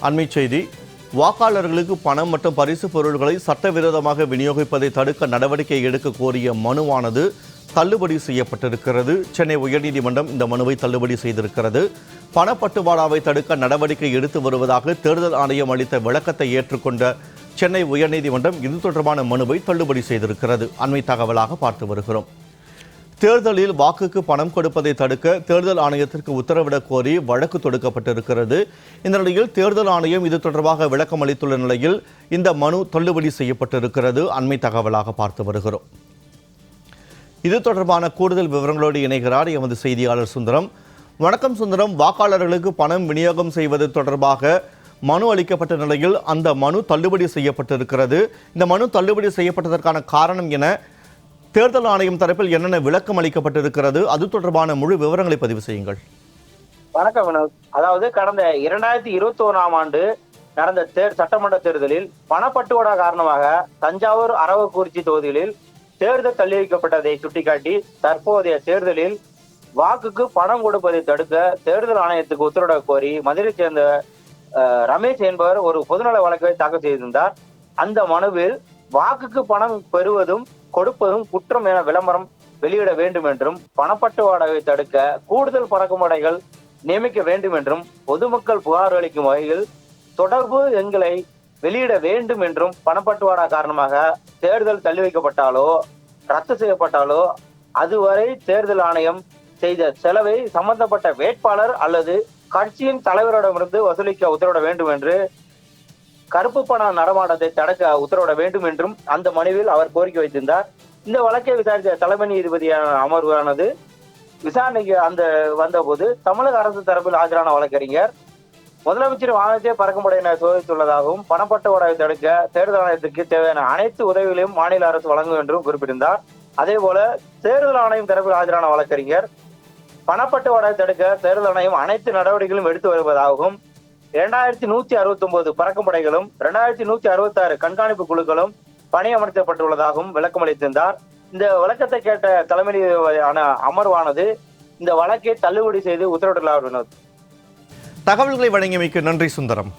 அண்மைச் செய்தி. வாக்காளர்களுக்கு பணம் மற்றும் பரிசு பொருட்களை சட்டவிரோதமாக விநியோகிப்பதை தடுக்க நடவடிக்கை எடுக்க கோரிய மனுவானது தள்ளுபடி செய்யப்பட்டிருக்கிறது. சென்னை உயர்நீதிமன்றம் இந்த மனுவை தள்ளுபடி செய்திருக்கிறது. பணப்பட்டுவாடாவை தடுக்க நடவடிக்கை எடுத்து வருவதாக தேர்தல் ஆணையம் அளித்த விளக்கத்தை ஏற்றுக்கொண்ட சென்னை உயர்நீதிமன்றம் இது தொடர்பான மனுவை தள்ளுபடி செய்திருக்கிறது. அண்மை தகவலாக பார்த்து வருகிறோம். தேர்தலில் வாக்குக்கு பணம் கொடுப்பதை தடுக்க தேர்தல் ஆணையத்திற்கு உத்தரவிடக் கோரி வழக்கு தொடுக்கப்பட்டிருக்கிறது. இந்த நிலையில் தேர்தல் ஆணையம் இது தொடர்பாக விளக்கம் அளித்துள்ள நிலையில் இந்த மனு தள்ளுபடி செய்யப்பட்டிருக்கிறது. அண்மை தகவலாக பார்த்து வருகிறோம். இது தொடர்பான கூடுதல் விவரங்களோடு இணைகிறார் எமது செய்தியாளர் சுந்தரம். வணக்கம் சுந்தரம். வாக்காளர்களுக்கு பணம் விநியோகம் செய்வது தொடர்பாக மனு அளிக்கப்பட்ட நிலையில் அந்த மனு தள்ளுபடி செய்யப்பட்டிருக்கிறது. இந்த மனு தள்ளுபடி செய்யப்பட்டதற்கான காரணம் என, தேர்தல் ஆணையம் தரப்பில் என்னென்ன விளக்கம் அளிக்கப்பட்டிருக்கிறது, அது தொடர்பான முழு விவரங்களை பதிவு செய்யுங்கள். வணக்கம் வினோத். அதாவது கடந்த 2021ஆம் ஆண்டு நடந்த சட்டமன்ற தேர்தலில் பணப்பட்டுவாடா காரணமாக தஞ்சாவூர் அரவக்குறிச்சி தொகுதிகளில் தேர்தல் தள்ளி வைக்கப்பட்டதை சுட்டிக்காட்டி தற்போதைய தேர்தலில் வாக்குக்கு பணம் கொடுப்பதை தடுக்க தேர்தல் ஆணையத்துக்கு உத்தரவிட கோரி மதுரையை சேர்ந்த ரமேஷ் என்பவர் ஒரு பொதுநல வழக்கை தாக்கல் செய்திருந்தார். அந்த மனுவில் வாக்குக்கு பணம் பெறுவதும் கொடுப்பதும் குற்றம் என விளம்பரம் வெளியிட வேண்டும் என்றும், பணப்பட்டுவாடாவை தடுக்க கூடுதல் பறக்கும்படைகள் நியமிக்க வேண்டும் என்றும், பொதுமக்கள் புகார் அளிக்கும் வகையில் தொடர்பு எண்களை வெளியிட வேண்டும் என்றும், பணப்பட்டுவாடா காரணமாக தேர்தல் தள்ளி வைக்கப்பட்டாலோ ரத்து செய்யப்பட்டாலோ அதுவரை தேர்தல் ஆணையம் செய்த செலவை சம்பந்தப்பட்ட வேட்பாளர் அல்லது கட்சியின் தலைவரிடமிருந்து வசூலிக்க உத்தரவிட வேண்டும் என்று, கருப்பு பண நடமாட்டத்தை தடுக்க உத்தரவிட வேண்டும் என்றும் அந்த மனுவில் அவர் கோரிக்கை வைத்திருந்தார். இந்த வழக்கை விசாரித்த தலைமை நீதிபதியான அமர்வானது விசாரணைக்கு வந்தபோது தமிழக அரசு தரப்பில் ஆஜரான வழக்கறிஞர் முதலமைச்சர் வாகனத்தை பறக்கும்படையினர் சோதித்துள்ளதாகவும், பணப்பட்டுவாடாவை தடுக்க தேர்தல் ஆணையத்திற்கு தேவையான அனைத்து உதவிகளையும் மாநில அரசு வழங்கும் என்றும் குறிப்பிட்டிருந்தார். அதே போல தேர்தல் ஆணையம் தரப்பில் ஆஜரான வழக்கறிஞர் பணப்பட்டுவாடாவை தடுக்க தேர்தல் ஆணையம் அனைத்து நடவடிக்கைகளும் எடுத்து வருவதாகவும், 2169 பறக்கும்படைகளும் 2166 கண்காணிப்பு குழுக்களும் பணியமர்த்தப்பட்டுள்ளதாகவும் விளக்கம் அளித்திருந்தார். இந்த விளக்கத்தை கேட்ட தலைமை நீதிபதியான அமர்வானது இந்த வழக்கை தள்ளுபடி செய்து உத்தரவிட்டுள்ளார். தகவல்களை வழங்கியமைக்கு நன்றி சுந்தரம்.